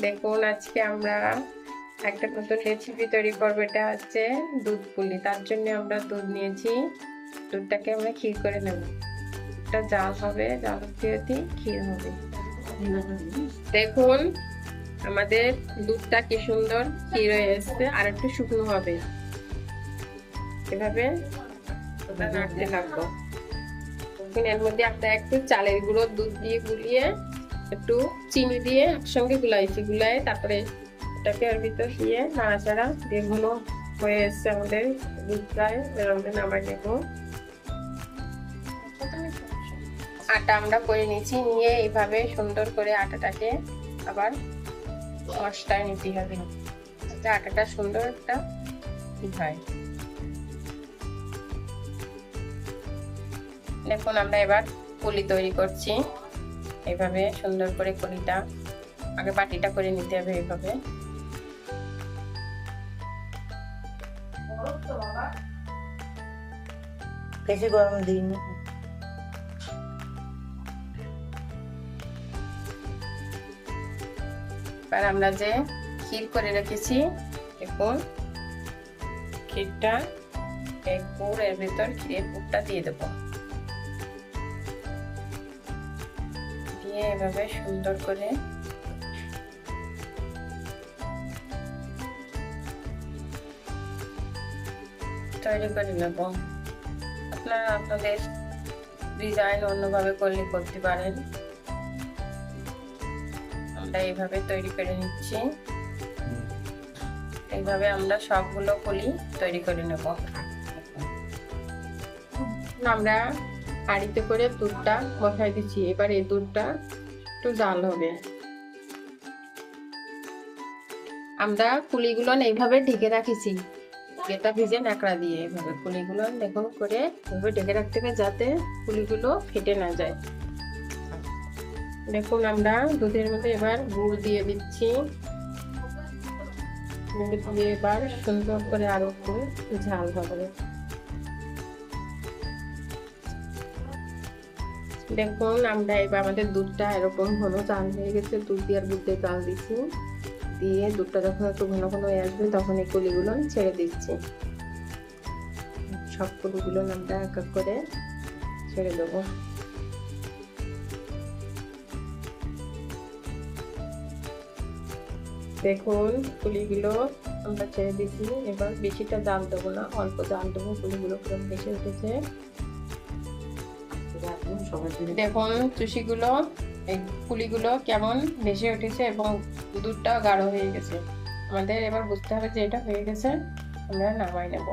দেখুন আজকে আমরা একটা নতুন রেসিপি তৈরি করবো। এটা হচ্ছে দুধ পুলি। তার জন্য আমরা দুধ নিয়েছি, দুধটাকে আমরা ক্ষীর করে নেব। এটা জাল হবে, জাল হতে ক্ষীর হবে। দেখুন আমাদের দুধটা কি সুন্দর ক্ষীর হয়ে এসছে, আর একটু শুকনো হবে। এভাবে নাড়তে থাকবো। এর মধ্যে আমরা একটু চালের গুঁড়ো দুধ দিয়ে গুলিয়ে একটু চিনি দিয়ে একসঙ্গে গুলাই তারপরে এটাকে এর ভিতর দিয়ে নাড়াচাড়া দিয়ে ঘন হয়ে এসছে আমাদের দুধ প্রায়। এর মধ্যে নামাই নেব। আটা আমরা করে নিয়েছি, নিয়ে এইভাবে সুন্দর করে আটাটাকে আবার মশলায় নিতে হবে, যাতে আটাটা সুন্দর একটা হয়। দেখুন আমরা এবার পুলি তৈরি করছি। এইভাবে সুন্দর করে পুলিটা আগে বাটিটা করে নিতে হবে। এইভাবে বেশি গরম দিন। এবার আমরা যে ক্ষীর করে রেখেছি, দেখুন ক্ষীরটা এই পুর এর ভিতর ক্ষীরের পুরটা দিয়ে দেব। দিয়ে এভাবে সুন্দর করে তৈরি করে নেব। আপনারা আপনাদের ডিজাইন অন্যভাবে করলে করতে পারেন। আমরা এইভাবে তৈরি করে নিচ্ছি। এইভাবে আমরা সবগুলো পুলি তৈরি করে নেব। আমরা হাঁড়িতে করে দুধটা বসাই দিচ্ছি। এবার এই দুধটা একটু জাল হবে। আমরা পুলিগুলো এইভাবে ঢেকে রাখিছি, এটা ভিজে ন্যাকড়া দিয়ে। এইভাবে পুলিগুলো দেখুন করে এইভাবে ঢেকে রাখতে হবে, যাতে পুলিগুলো ফেটে না যায়। দেখুন আমরা দুধের মধ্যে এবার গুড় দিয়ে দিচ্ছি। দিয়ে এবার সুন্দর করে আরো একটু ঝাল হবে। দেখুন আমরা এবার আমাদের দুধটা এরকম ঘন জাল হয়ে গেছে। দুধ দিয়ে আর গুড় দিয়ে জাল দিচ্ছি, দিয়ে দুধটা যখন একটু ঘন ঘন হয়ে আসবে তখন এই পুলিগুলো ছেড়ে দিচ্ছি। সব পুলিগুলো আমরা এক এক করে ছেড়ে দেবো। দেখুন পুলিগুলো আমরা ছেড়ে দিচ্ছি। এবার বেশিটা জাল দেবো না, অল্প জাল দেবো। পুলিগুলো পুরো বেশি উঠেছে। দেখুন চুষিগুলো এই পুলিগুলো কেমন ভেসে উঠেছে এবং দুধটাও গাঢ় হয়ে গেছে। আমাদের এবার বুঝতে হবে যে এটা হয়ে গেছে, আমরা নামাই নেব।